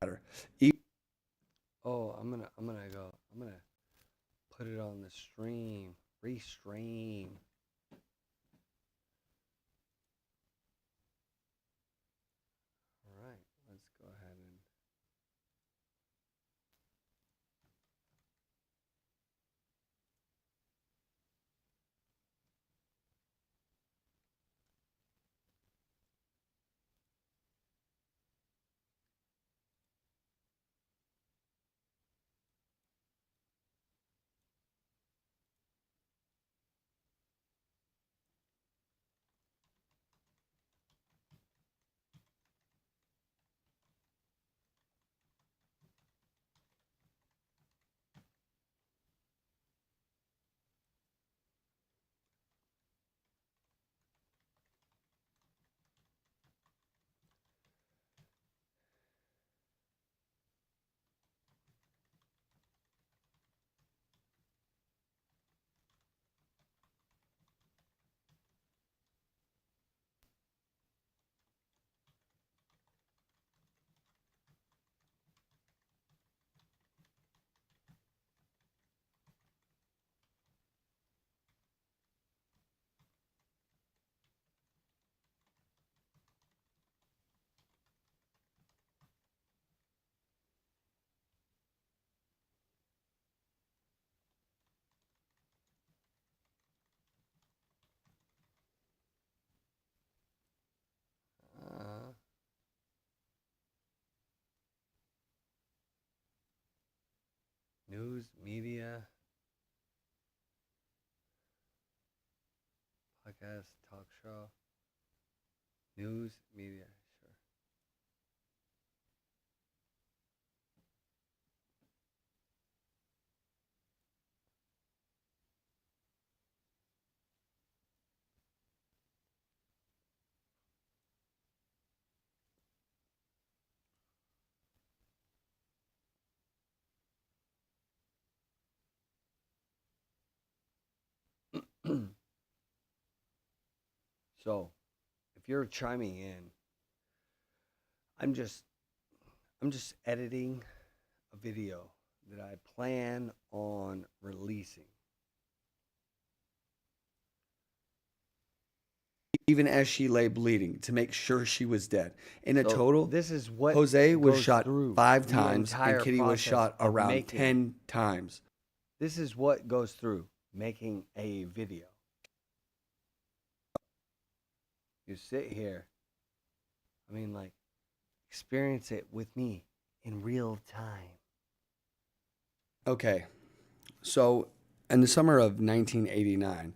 matter. Oh, I'm gonna put it on the stream. Restream. All right, let's go ahead and uh, news, media, podcast, talk show, news, media. Sure. So, if you're chiming in, I'm just I'm just editing a video that I plan on releasing. Even as she lay bleeding to make sure she was dead. In a So total, this is what Jose was goes shot through 5 times and entire Kitty was process shot of around making. 10 times. This is what goes through making a video. You sit here, I mean, like, experience it with me in real time. Okay, so in the summer of 1989,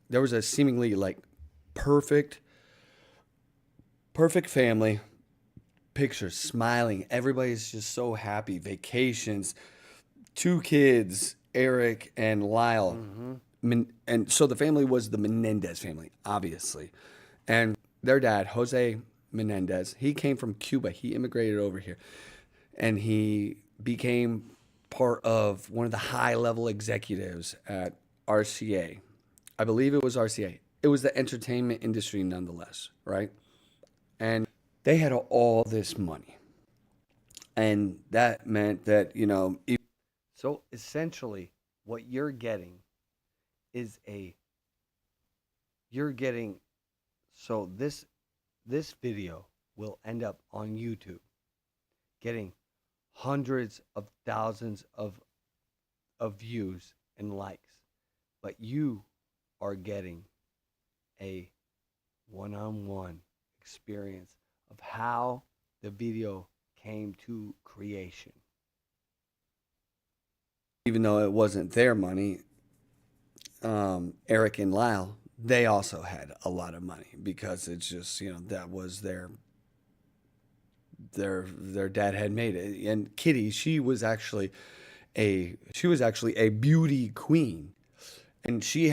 there was a seemingly like perfect, perfect family. Pictures, smiling. Everybody's just so happy. Vacations, 2 kids, Eric and Lyle. Mm-hmm. And so the family was the Menendez family, obviously. And their dad, Jose Menendez, he came from Cuba. He immigrated over here and he became part of one of the high level executives at RCA. I believe it was RCA. It was the entertainment industry nonetheless, right? And they had all this money. And that meant that, So essentially, what is a you're getting. So this video will end up on YouTube, getting hundreds of thousands of views and likes, but you are getting a one-on-one experience of how the video came to creation. even though it wasn't their money, Eric and Lyle, they also had a lot of money because it's just, that was their dad had made it. And Kitty, she was actually a beauty queen. And she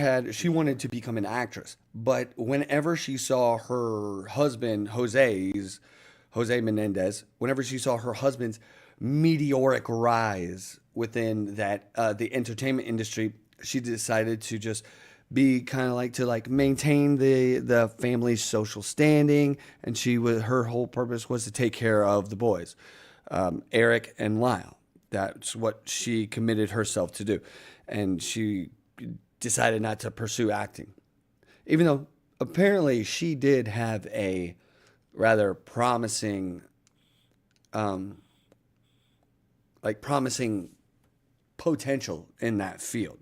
wanted to become an actress. But whenever she saw her husband, Jose Menendez, whenever she saw her husband's meteoric rise within the entertainment industry, she decided to just be kind of like to like maintain the family's social standing, and her whole purpose was to take care of the boys. Eric and Lyle. That's what she committed herself to do. And she decided not to pursue acting. Even though apparently she did have a rather promising, promising potential in that field.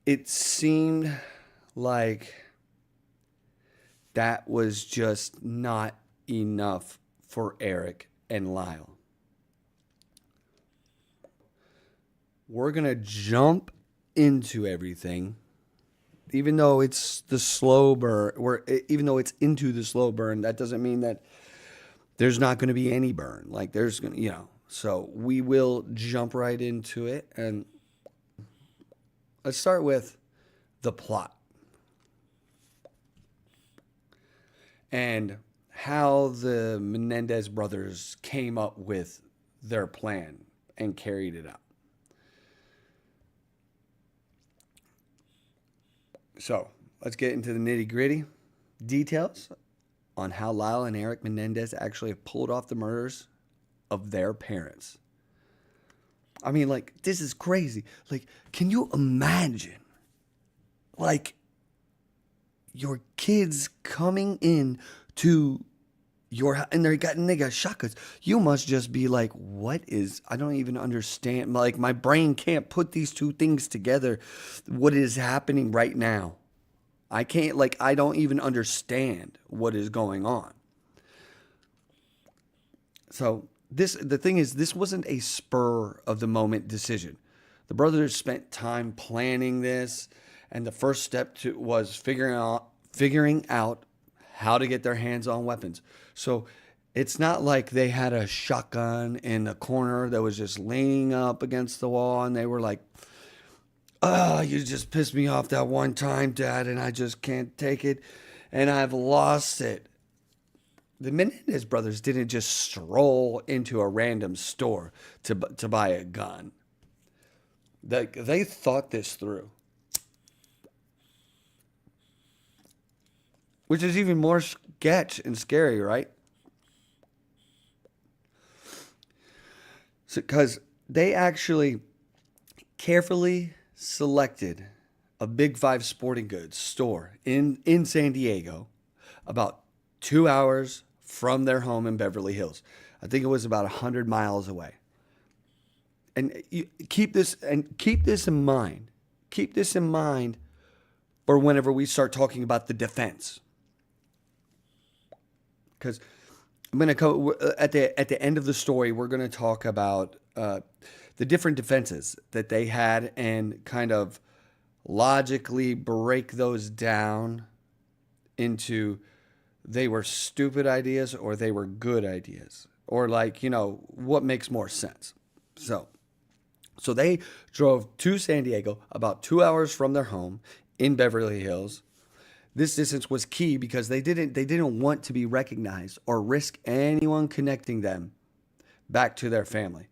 It seemed like that was just not enough for Eric and Lyle. We're going to jump into everything, even though it's the slow burn, even though it's into the slow burn, that doesn't mean that there's not going to be any burn. Like there's going to, so we will jump right into it. And let's start with the plot and how the Menendez brothers came up with their plan and carried it out. So let's get into the nitty-gritty details on how Lyle and Eric Menendez actually have pulled off the murders of their parents. I mean, like, this is crazy. Like, can you imagine, like, your kids coming in to your house and they got shotguns? You must just be like, I don't even understand. Like, my brain can't put these two things together. What is happening right now? I can't, I don't even understand what is going on. So the thing is, this wasn't a spur of the moment decision. The brothers spent time planning this, and the first step was figuring out how to get their hands on weapons. So it's not like they had a shotgun in the corner that was just leaning up against the wall and they were like, "Oh, you just pissed me off that one time, Dad, and I just can't take it, and I've lost it." The Menendez brothers didn't just stroll into a random store to buy a gun. They thought this through. Which is even more sketch and scary, right? Because they actually carefully selected a Big Five sporting goods store in San Diego, about 2 hours from their home in Beverly Hills. I think it was about 100 miles away. And keep this in mind. Keep this in mind for whenever we start talking about the defense. Because I'm going to go at the end of the story, we're going to talk about the different defenses that they had and kind of logically break those down into they were stupid ideas or they were good ideas, or what makes more sense. So they drove to San Diego, about 2 hours from their home in Beverly Hills. This distance was key because they didn't want to be recognized or risk anyone connecting them back to their family.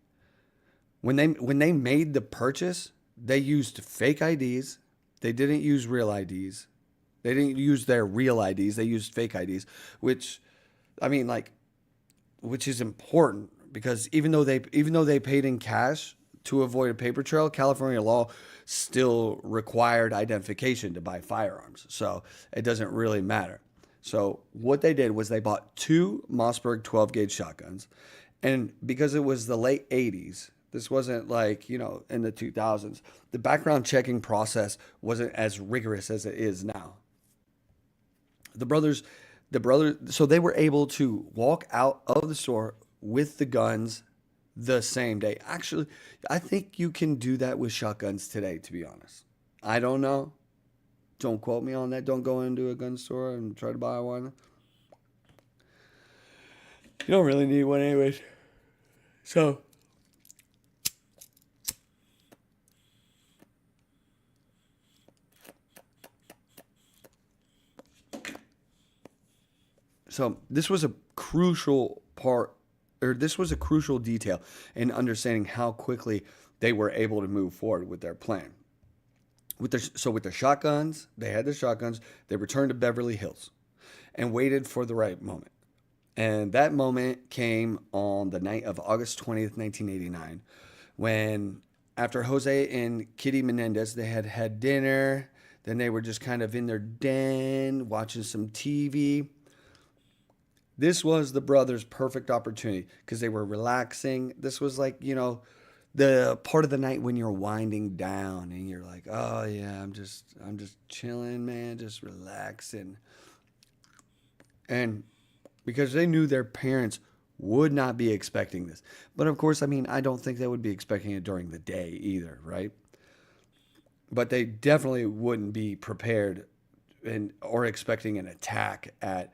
When they made the purchase, they used fake IDs. They didn't use real IDs. They didn't use their real IDs. They used fake IDs, which is important because even though they paid in cash to avoid a paper trail, California law still required identification to buy firearms. So it doesn't really matter. So what they did was they bought 2 Mossberg 12 gauge shotguns. And because it was the late 80s, this wasn't in the 2000s, the background checking process wasn't as rigorous as it is now. The brothers, so they were able to walk out of the store with the guns the same day. Actually, I think you can do that with shotguns today, to be honest. I don't know. Don't quote me on that. Don't go into a gun store and try to buy one. You don't really need one anyways. So this was a crucial detail in understanding how quickly they were able to move forward with their plan. With the shotguns, they had the shotguns. They returned to Beverly Hills and waited for the right moment. And that moment came on the night of August 20th, 1989, when after Jose and Kitty Menendez, they had had dinner. Then they were just kind of in their den watching some TV. This was the brothers' perfect opportunity because they were relaxing. This was like, the part of the night when you're winding down and you're like, "Oh yeah, I'm just chilling, man, just relaxing." And because they knew their parents would not be expecting this. But of course, I mean, I don't think they would be expecting it during the day either, right? But they definitely wouldn't be prepared and or expecting an attack at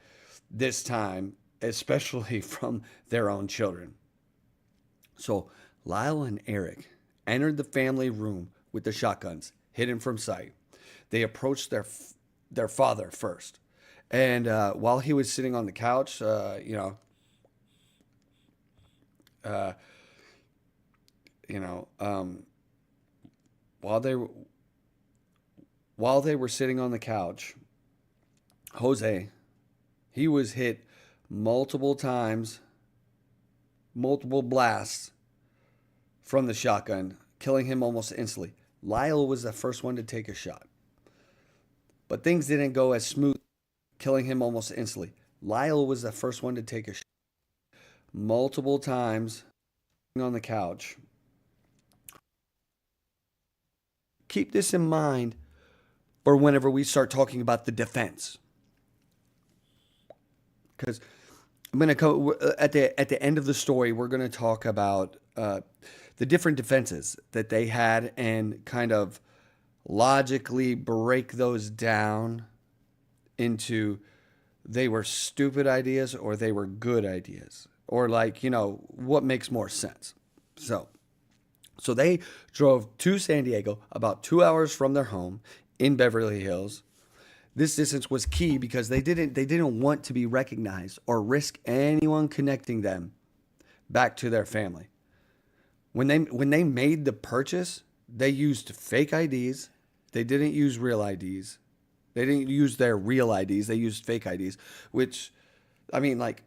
this time, especially from their own children. So Lyle and Eric entered the family room with the shotguns hidden from sight. They approached their father first, and while he was sitting on the couch, uh, you know, while they while they were sitting on the couch, Jose, he was hit multiple times, multiple blasts from the shotgun, killing him almost instantly. Lyle was the first one to take a shot, but things didn't go as smooth, killing him almost instantly. Lyle was the first one to take a shot multiple times on the couch. Keep this in mind for whenever we start talking about the defense, because I'm gonna go at the end of the story. We're gonna talk about the different defenses that they had and kind of logically break those down into they were stupid ideas or they were good ideas or like what makes more sense. So they drove to San Diego, about 2 hours from their home in Beverly Hills. This distance was key because they didn't want to be recognized or risk anyone connecting them back to their family. When they made the purchase, they used fake IDs. They didn't use real IDs. They didn't use their real IDs. They used fake IDs, which I mean like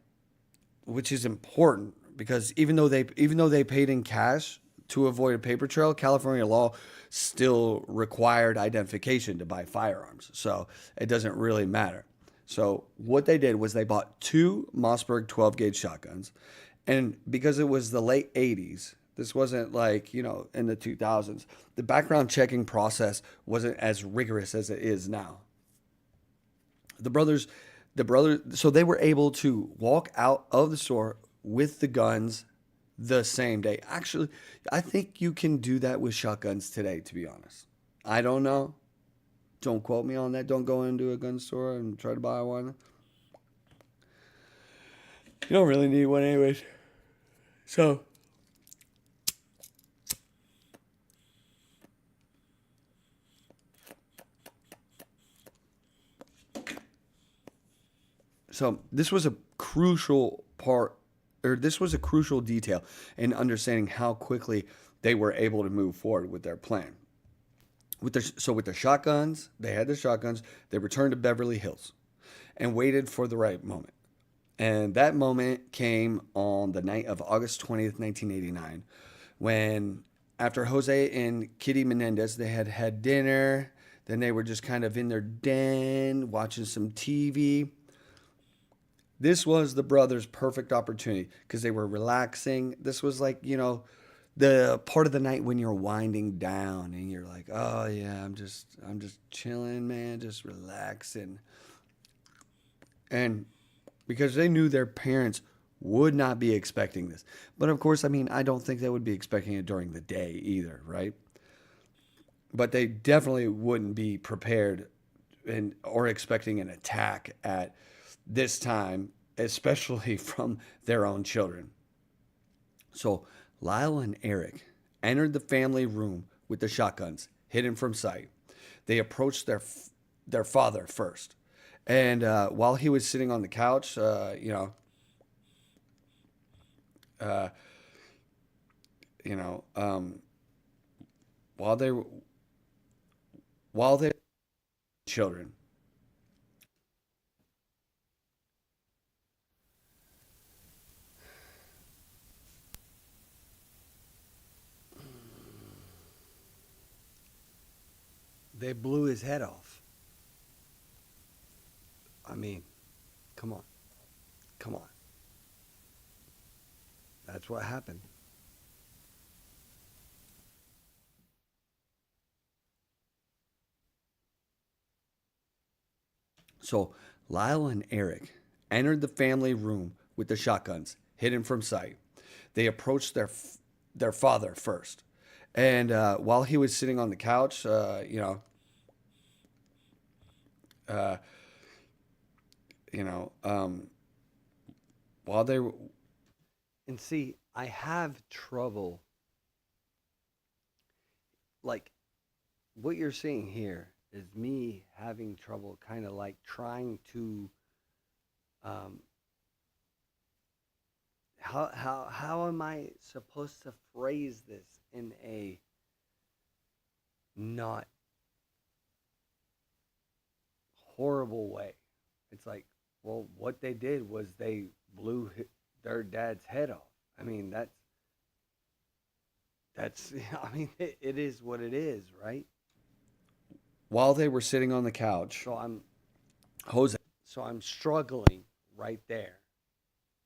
which is important because even though they paid in cash to avoid a paper trail, California law still required identification to buy firearms. So it doesn't really matter. So what they did was they bought two Mossberg 12 gauge shotguns. And because it was the late 80s, this wasn't like, in the 2000s, the background checking process wasn't as rigorous as it is now. The brothers, so they were able to walk out of the store with the guns the same day. Actually, I think you can do that with shotguns today, to be honest. I don't know. Don't quote me on that. Don't go into a gun store and try to buy one. You don't really need one anyways. So, this was a crucial part, or this was a crucial detail in understanding how quickly they were able to move forward with their plan. With the shotguns, they had the shotguns. They returned to Beverly Hills and waited for the right moment. And that moment came on the night of August 20th, 1989, when after Jose and Kitty Menendez, they had had dinner. Then they were just kind of in their den watching some TV. This was the brothers' perfect opportunity because they were relaxing. This was like, the part of the night when you're winding down and you're like, "Oh yeah, I'm just chilling, man, just relaxing." And because they knew their parents would not be expecting this. But of course, I mean, I don't think they would be expecting it during the day either, right? But they definitely wouldn't be prepared and or expecting an attack at this time, especially from their own children. So Lyle and Eric entered the family room with the shotguns hidden from sight. They approached their father first, and while he was sitting on the couch, uh, you know, while they while they children. They blew his head off. I mean, come on. Come on. That's what happened. So Lyle and Eric entered the family room with the shotguns, hidden from sight. They approached their father first, and while he was sitting on the couch, uh, you know, while they were, And see, I have trouble. Like, what you're seeing here is me having trouble kind of like trying to um how am I supposed to phrase this in a not horrible way? It's like, well, what they did was they blew their dad's head off. I mean, that's I mean, it is what it is, right? while they were sitting on the couch, So I'm Jose so I'm struggling right there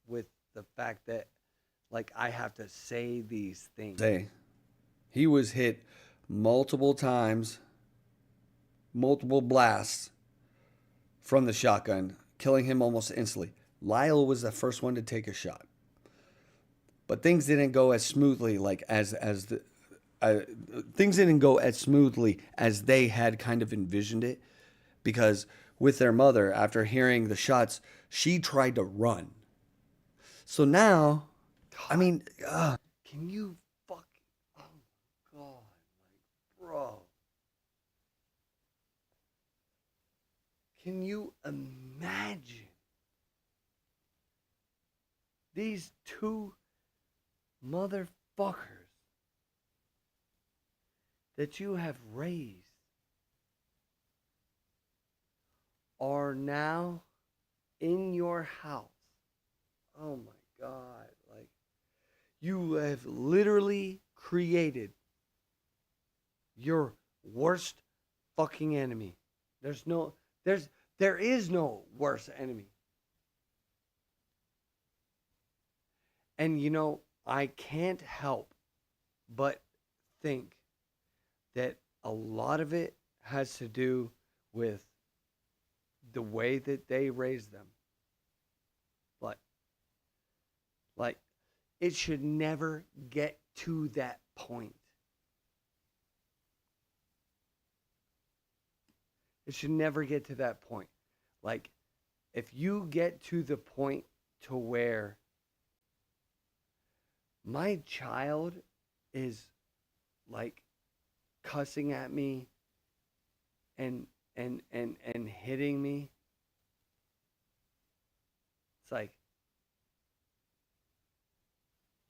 with the fact that like I have to say these things. he was hit multiple times, multiple blasts from the shotgun, killing him almost instantly. Lyle was the first one to take a shot, but things didn't go as smoothly as the uh, things didn't go as smoothly as they had kind of envisioned it, because with their mother, after hearing the shots, she tried to run. So now, I God, mean, can you fuck? Oh my god, like, bro, can you imagine these two motherfuckers that you have raised are now in your house? Oh my god, like you have literally created your worst fucking enemy. There's no there is no worse enemy. And you know, I can't help but think that a lot of it has to do with the way that they raised them. But like it should never get to that point. It should never get to that point. Like if you get to the point to where my child is like cussing at me and hitting me, it's like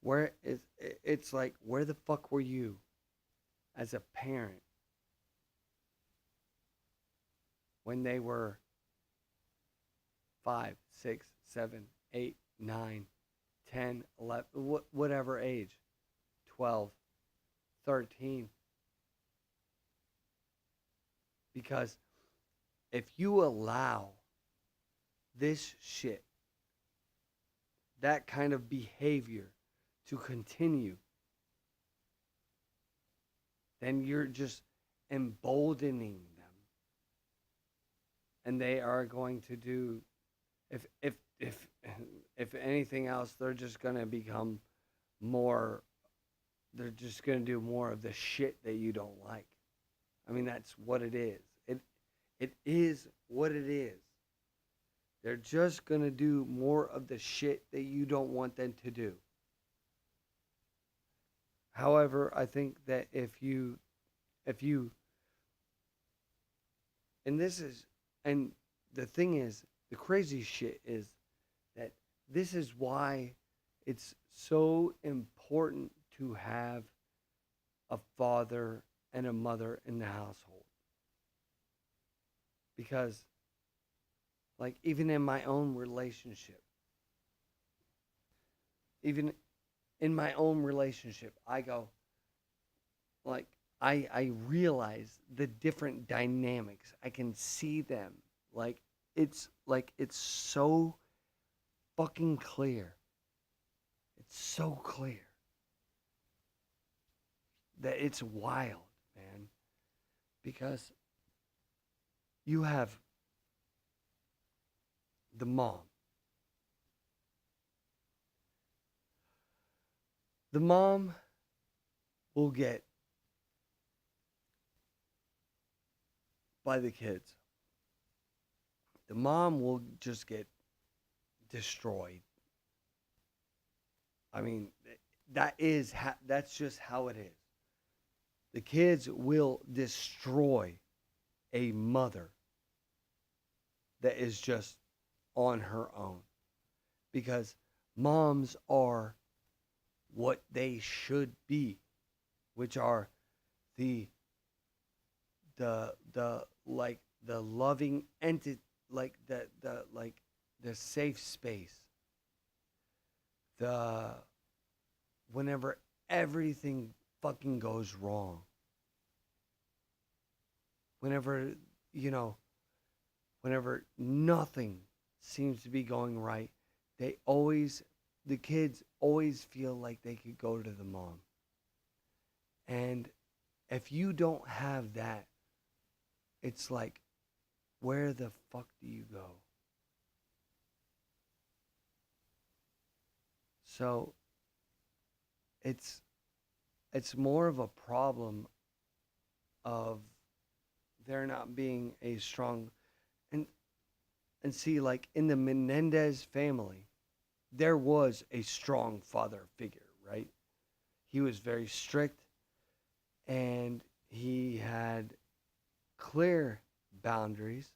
where is it's like where the fuck were you as a parent when they were 5, 6, 7, 8, 9, 10, 11, whatever age, 12, 13? Because if you allow this shit, that kind of behavior to continue, then you're just emboldening them. And they are going to do, if anything else, they're just going to become more, they're just going to do more of the shit that you don't like. I mean, that's what it is. It is what it is. They're just going to do more of the shit that you don't want them to do. However, I think that if you, and this is, and the thing is, the crazy shit is that this is why it's so important to have a father and a mother in the household. Because, like, even in my own relationship, I go, like, I realize the different dynamics. I can see them. Like it's so fucking clear. It's so clear that it's wild, man. Because you have the mom. The mom will get by the kids. The mom will just get destroyed. I mean, that's just how it is. The kids will destroy a mother that is just on her own because moms are what they should be, which are the the loving entity, like the safe space, the whenever everything fucking goes wrong, whenever you know whenever nothing seems to be going right, the kids always feel like they could go to the mom. And if you don't have that, it's like, where the fuck do you go? So it's more of a problem of there not being a strong and and see, like in the Menendez family, there was a strong father figure, right? He was very strict and he had clear boundaries,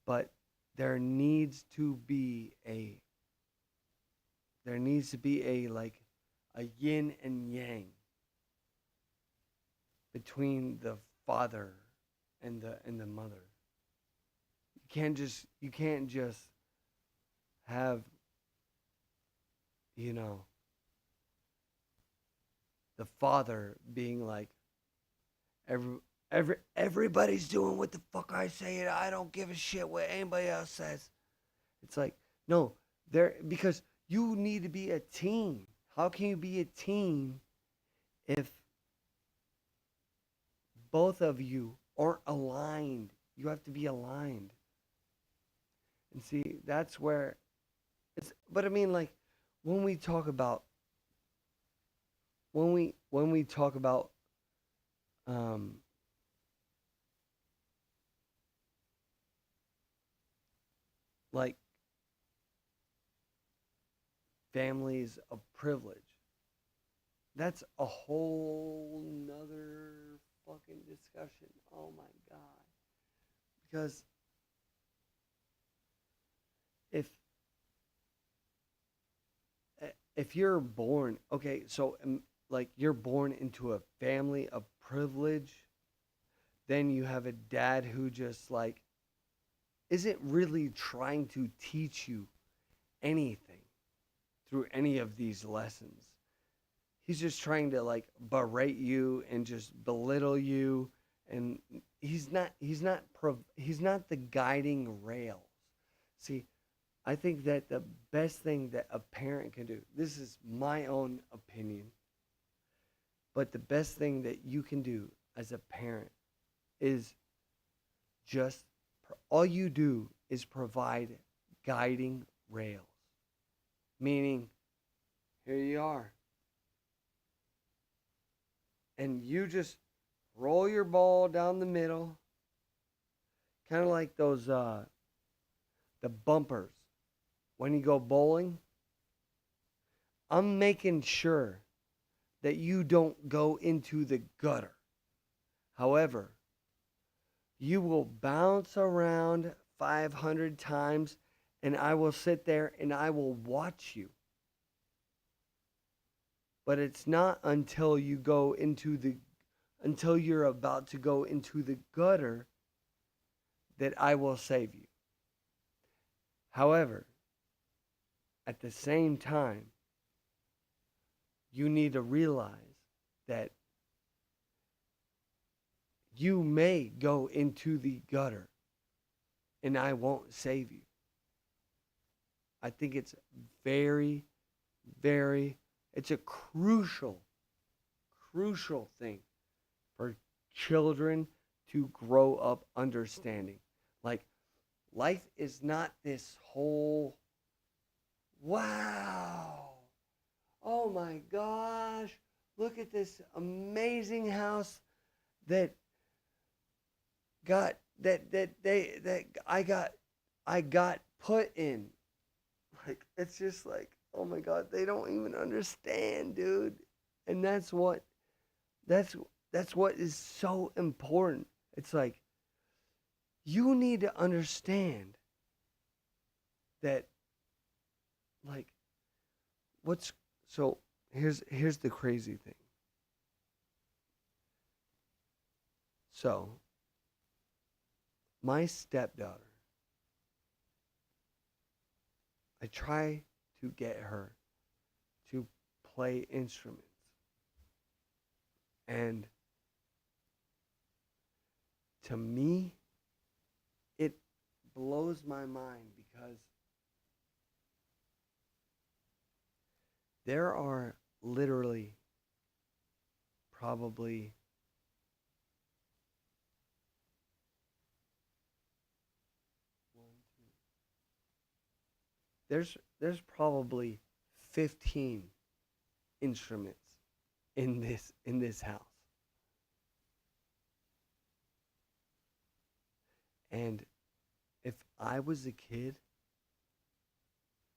but there needs to be a there needs to be a like a yin and yang between the father and the mother. You can't just have, you know, the father being like every everybody's doing what the fuck I say and I don't give a shit what anybody else says. It's like, no, there because you need to be a team. How can you be a team if both of you aren't aligned? You have to be aligned. And see, that's where it's but I mean like when we talk about when we talk about um like families of privilege, that's a whole nother fucking discussion. Oh my god. Because if if you're born, okay, so like you're born into a family of privilege, then you have a dad who just like isn't really trying to teach you anything through any of these lessons. He's just trying to like berate you and just belittle you, and he's not the guiding rails. See, I think that the best thing that a parent can do, this is my own opinion, but the best thing that you can do as a parent is just all you do is provide guiding rails. Meaning, here you are. And you just roll your ball down the middle, kind of like those the bumpers when you go bowling. I'm making sure that you don't go into the gutter. However, you will bounce around 500 times and I will sit there and I will watch you. But it's not until until you're about to go into the gutter that I will save you. However, at the same time, you need to realize that you may go into the gutter and I won't save you. I think it's very, very, it's a crucial, crucial thing for children to grow up understanding. Like, life is not this whole, wow, oh my gosh, look at this amazing house that got that I got put in. Like, it's just like, oh my god, they don't even understand, dude. And that's that's what is so important. It's like, you need to understand that, like, what's so here's the crazy thing. So, my stepdaughter, I try to get her to play instruments. And to me, it blows my mind because there are literally probably there's probably 15 instruments in this house. And if I was a kid,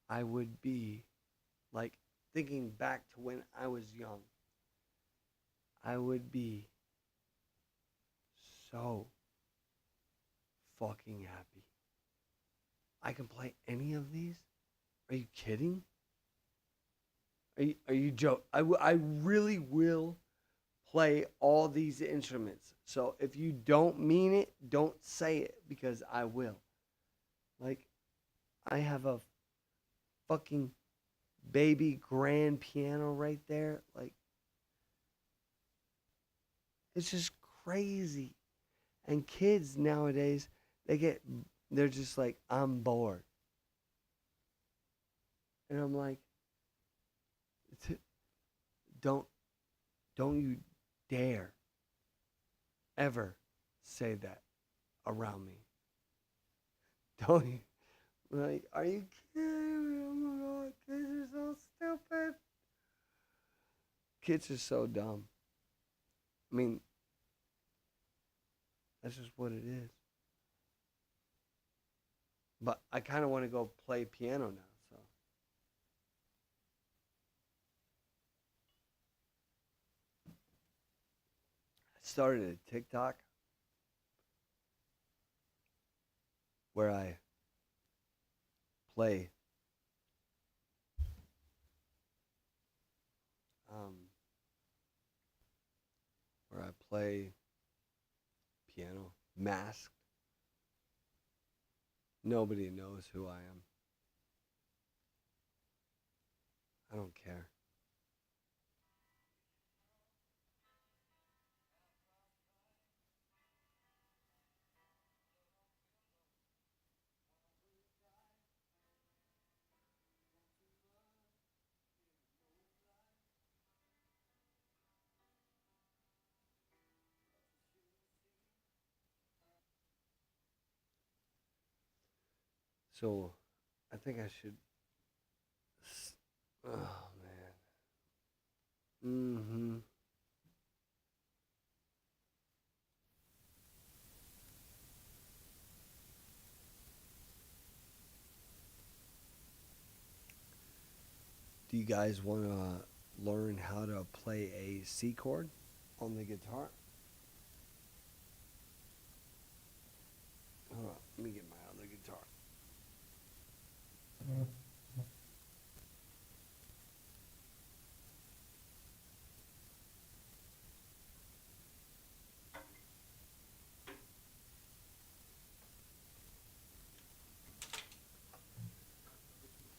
I would be like, thinking back to when I was young, I would be so fucking happy. I can play any of these? Are you kidding? Are you joking? I really will play all these instruments. So if you don't mean it, don't say it, because I will. Like, I have a fucking baby grand piano right there. Like, it's just crazy. And kids nowadays, they're just like, I'm bored. And I'm like, don't you dare ever say that around me. Don't you? Like, are you kidding? Oh my god, kids are so stupid. Kids are so dumb. I mean, that's just what it is. But I kind of want to go play piano now, so. I started a TikTok where I play um, where I play piano, masked. Nobody knows who I am. I don't care. So I think I should. Oh man. Mm-hmm. Do you guys want to learn how to play a C chord on the guitar? Hold on, let me get my other guitar.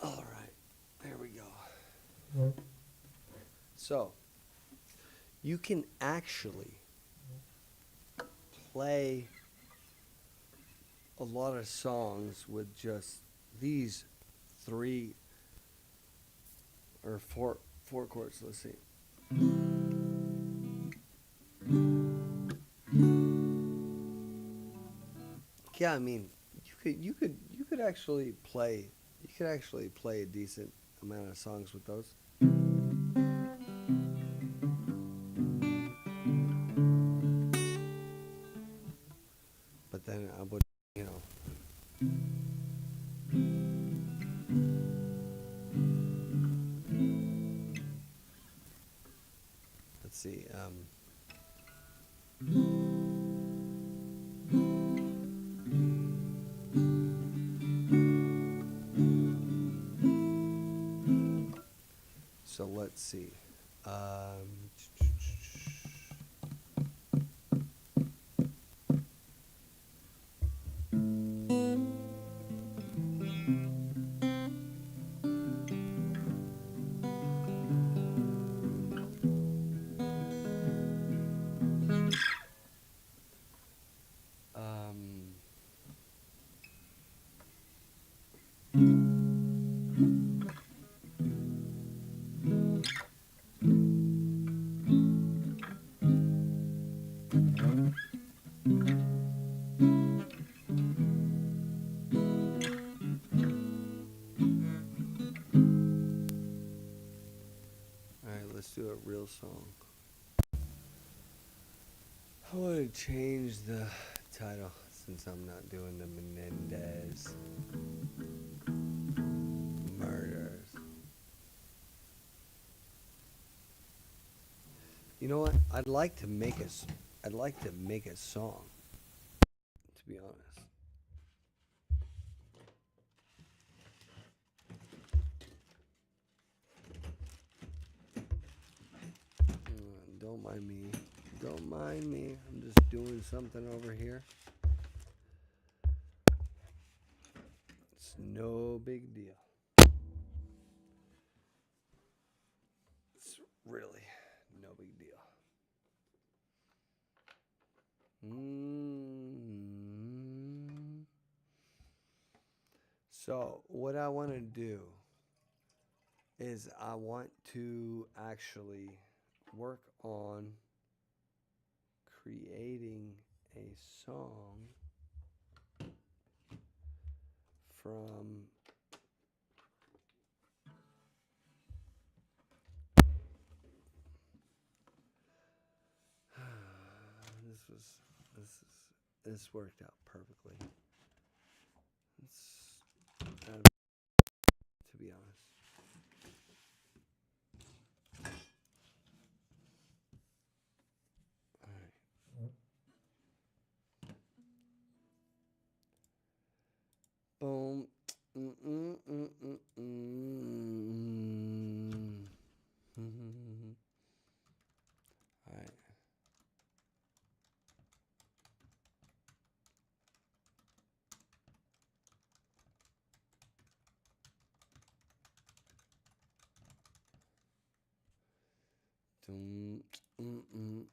All right, there we go. So, you can actually play a lot of songs with just these three or four chords. Let's see. Yeah, I mean, you could actually play a decent amount of songs with those. But then I would, you know, let's see. So let's see. Um, um, all right, let's do a real song. I want to change the title since I'm not doing the Menendez murders. You know what? I'd like to make a song. To be honest. Don't mind me. Don't mind me. I'm just doing something over here. It's no big deal. It's really no big deal. So, what I want to do is I want to actually work on creating a song from this this worked out perfectly. It's to be honest. All right. Boom. All right. Dum, mm, mm.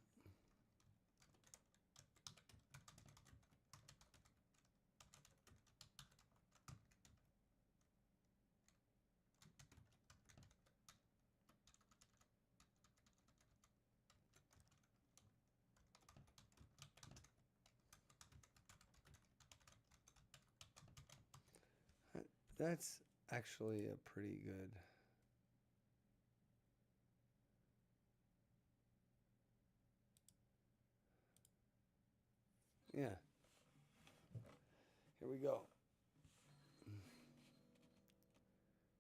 That's actually a pretty good. Yeah. Here we go.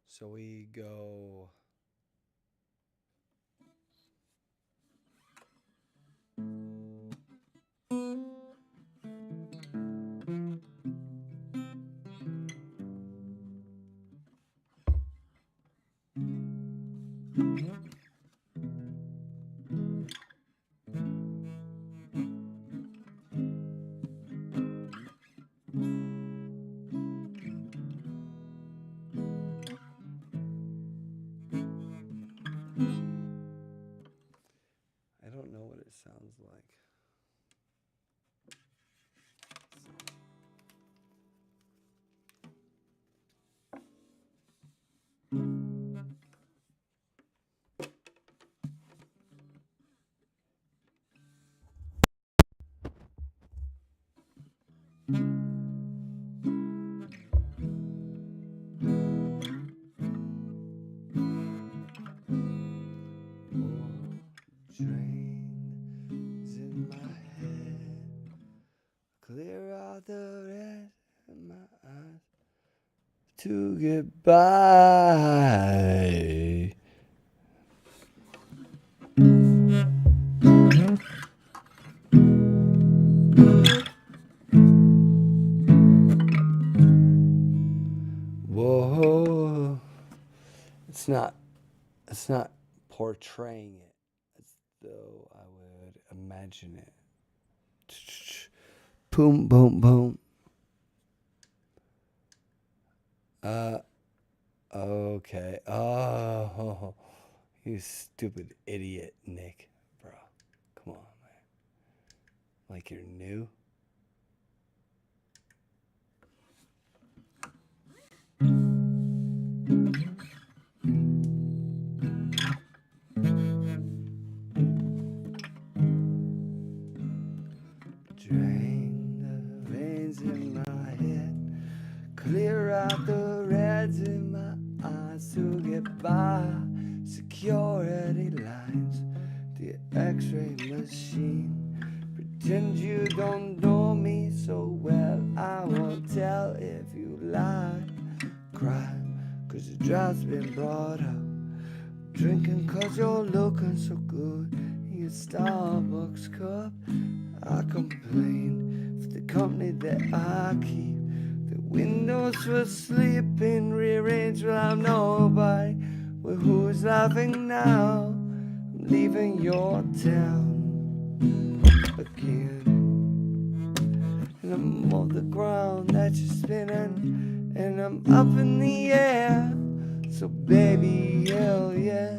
So we go. I don't know what it sounds like. drains in my head, clear out the red in my eyes to get by. Whoa. It's not portraying it as though I would imagine it. Boom, boom, boom. Okay. Oh, you stupid idiot, Nick, bro. Come on, man. Like you're new. Drain the veins in my head, clear out the reds in my eyes to get by. Security lines, the x-ray machine. Pretend you don't know me so well, I won't tell if you lie. Cry, cause your draft's been brought up. Drinking cause you're looking so good in your Starbucks cup. I complain for the company that I keep. The windows for sleeping rearranged, well I'm nobody. Well, who's laughing now? I'm leaving your town again. And I'm on the ground that you're spinning, and I'm up in the air. So baby, hell yeah.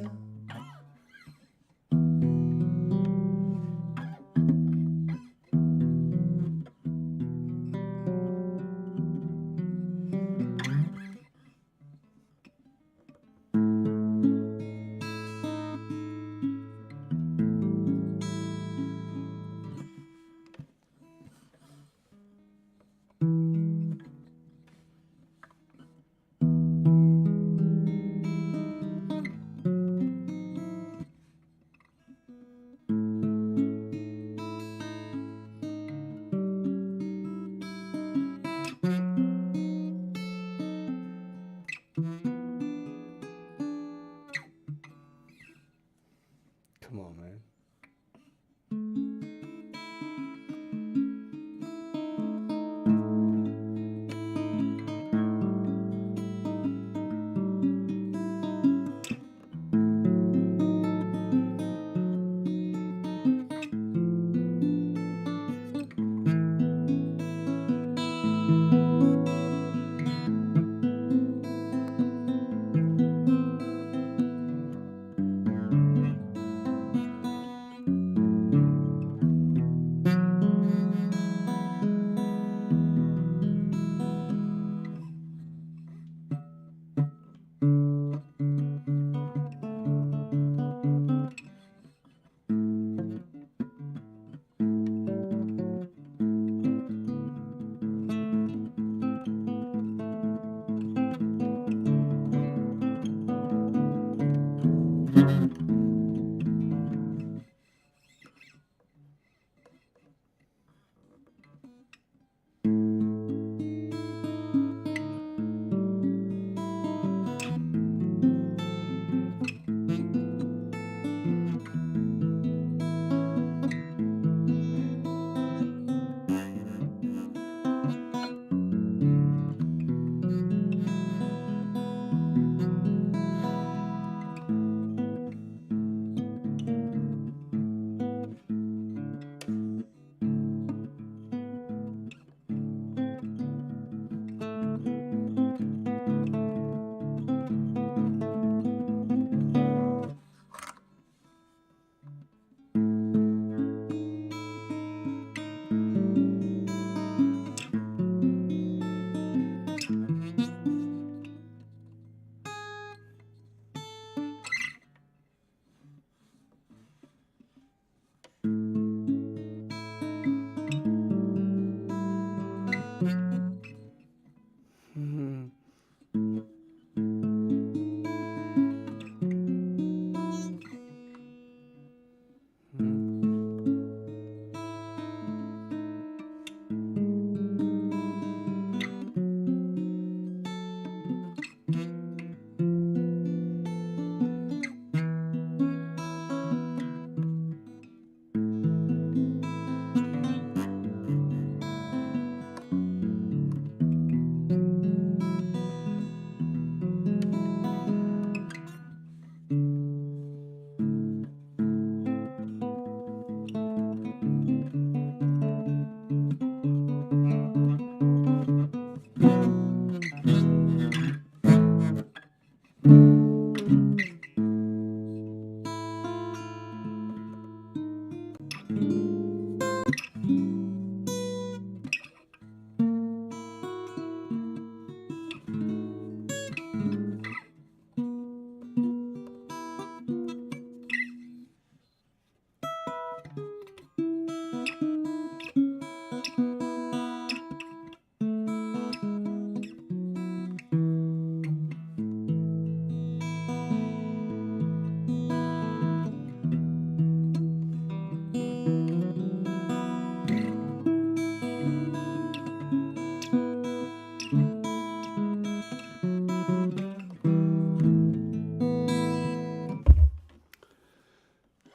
Come on, man.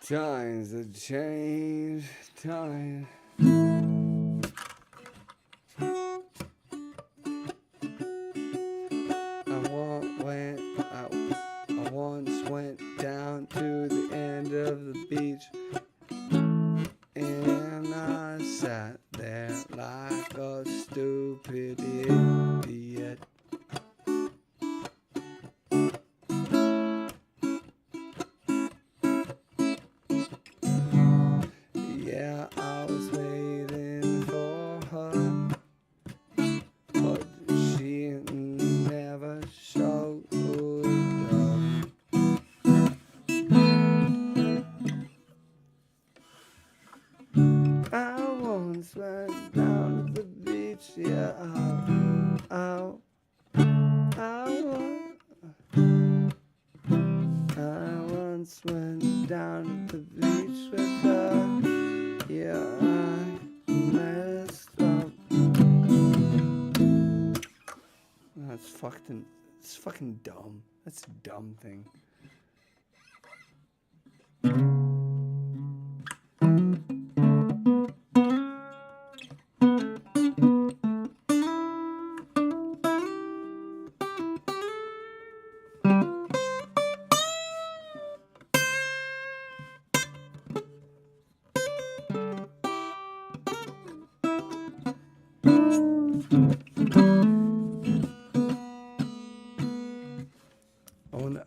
Times have changed. Time. I once went down to the end of the beach, and I sat there like a stupid idiot. Yeah, I was waiting for her, but she never showed up. I once went down to the beach, yeah, I once went down to the beach with her, yeah, I messed up. It's fucking dumb. That's a dumb thing.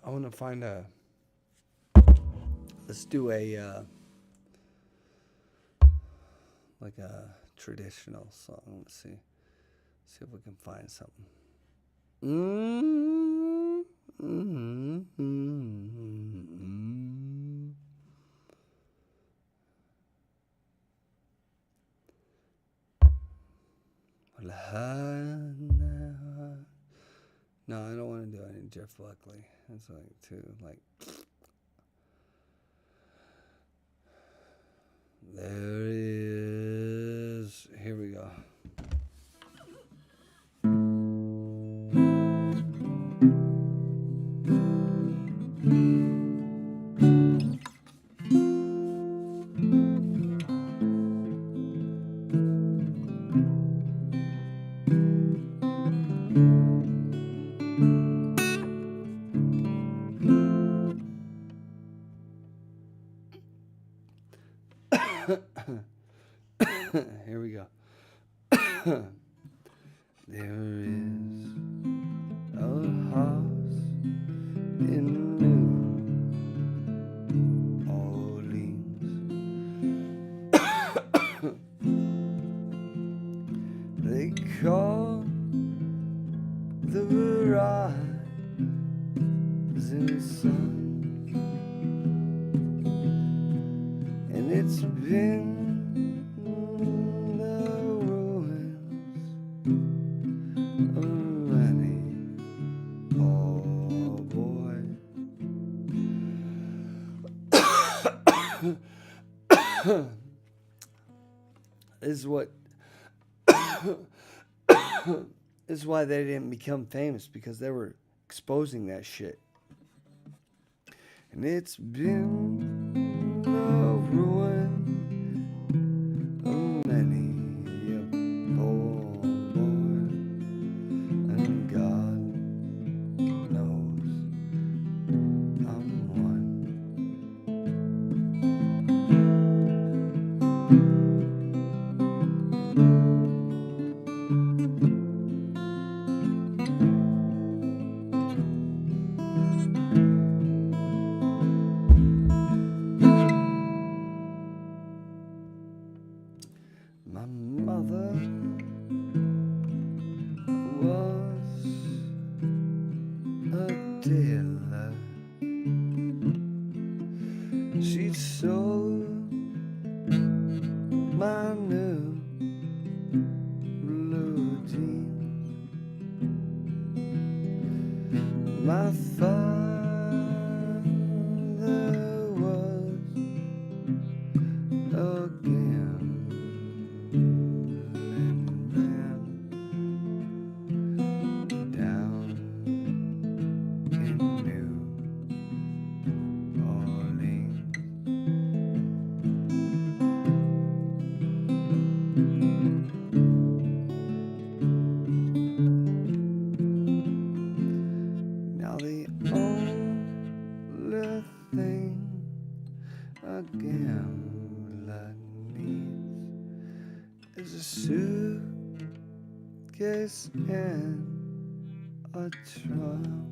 I wanna find a. Let's do a like a traditional song. Let's see if we can find something. No, I don't want to do any Jeff Buckley. That's like too like. There is. Here we go. Here we go. There is a house in New Orleans. They call the rising sun, and it's been is what is why they didn't become famous, because they were exposing that shit. And it's been a ruin of many a poor boy, and God knows I'm one. My mother was a dealer. She sold my new blue jeans. My father was a gambling man down in New Orleans. a gambler needs is a suitcase and a trunk,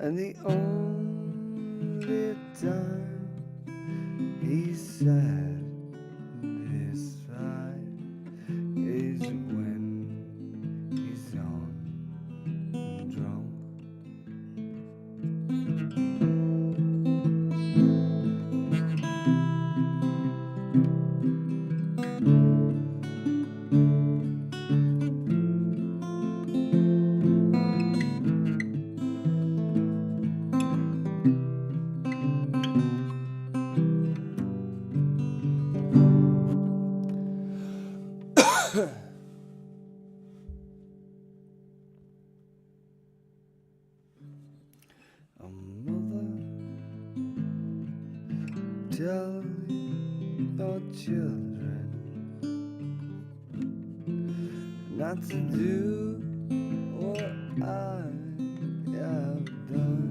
and the only time he's satisfied is when he's on drunk. A mother, tell your children not to do what I have done.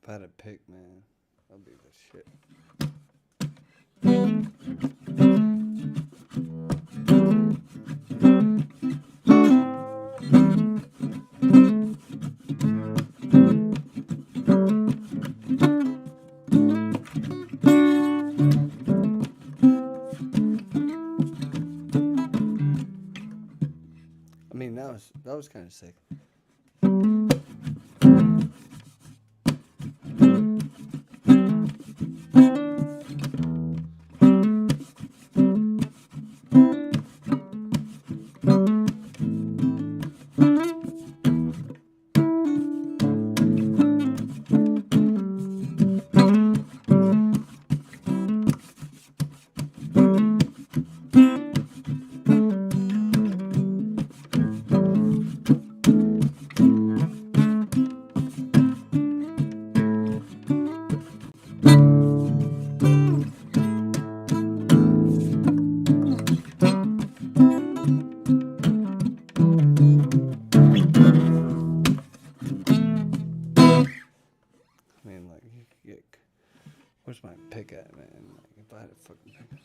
If I had a pick, man, that'd be the shit. I mean, that was kind of sick. Where's my pick at, man? Like, if I had a fucking pick.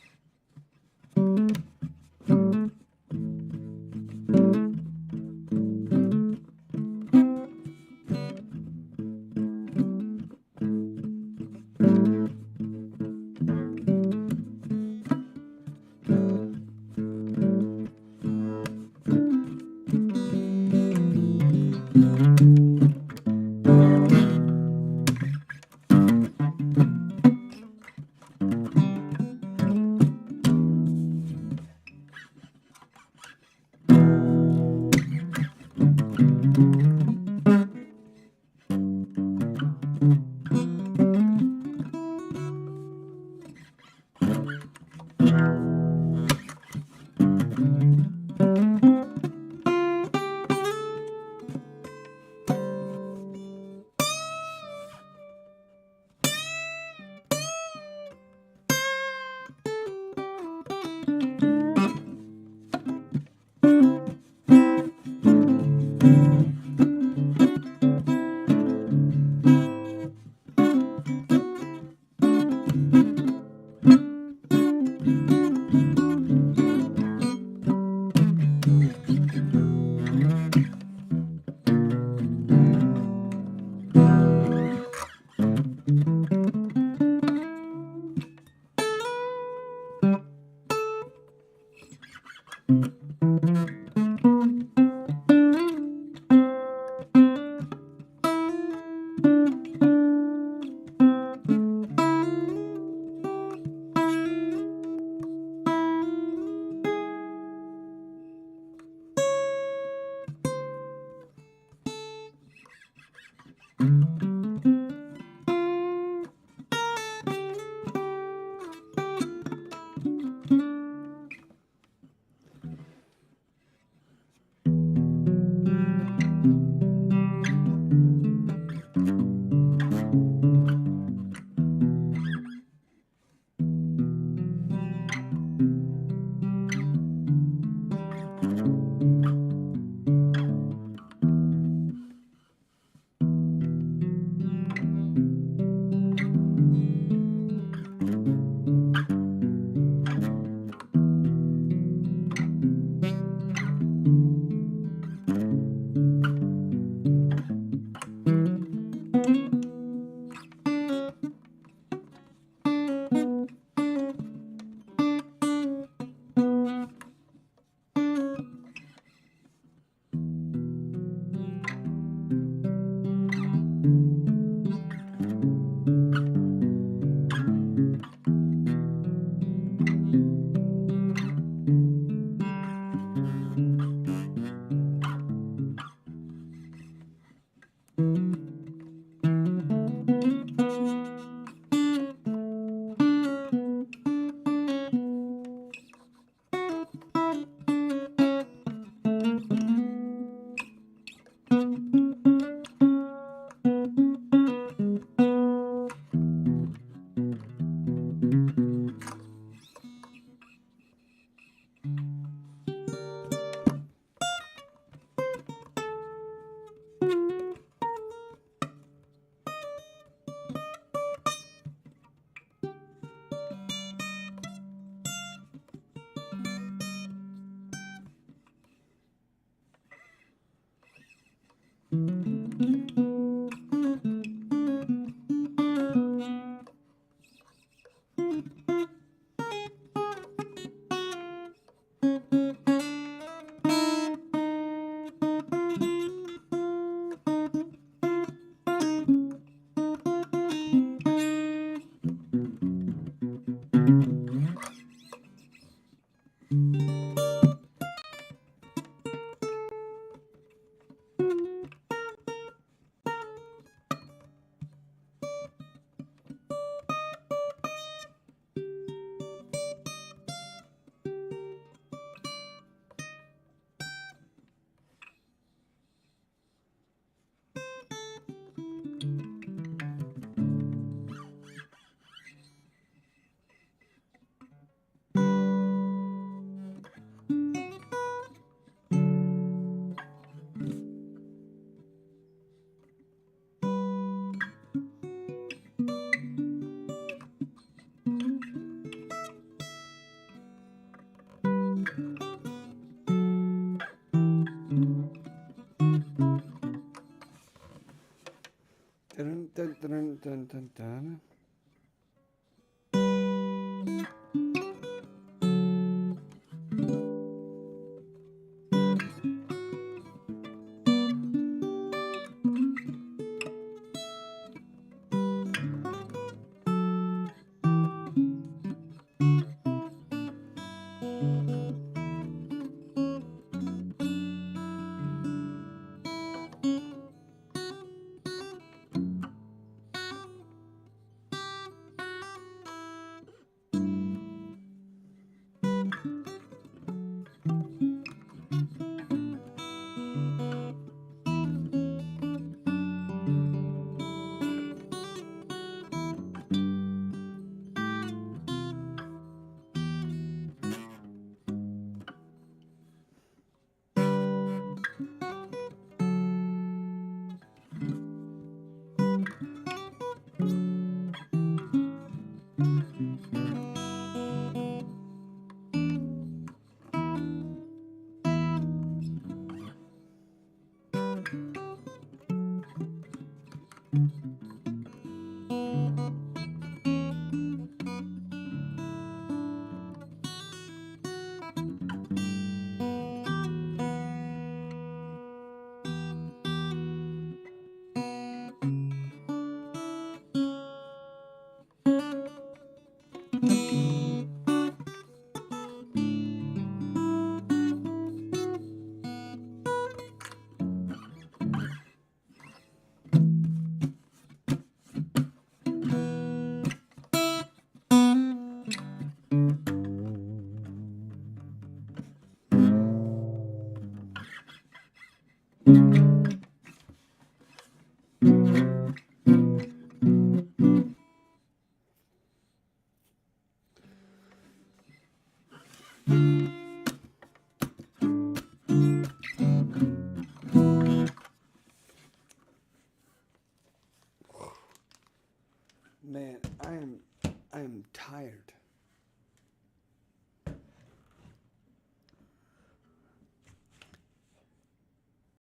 Man, I am tired.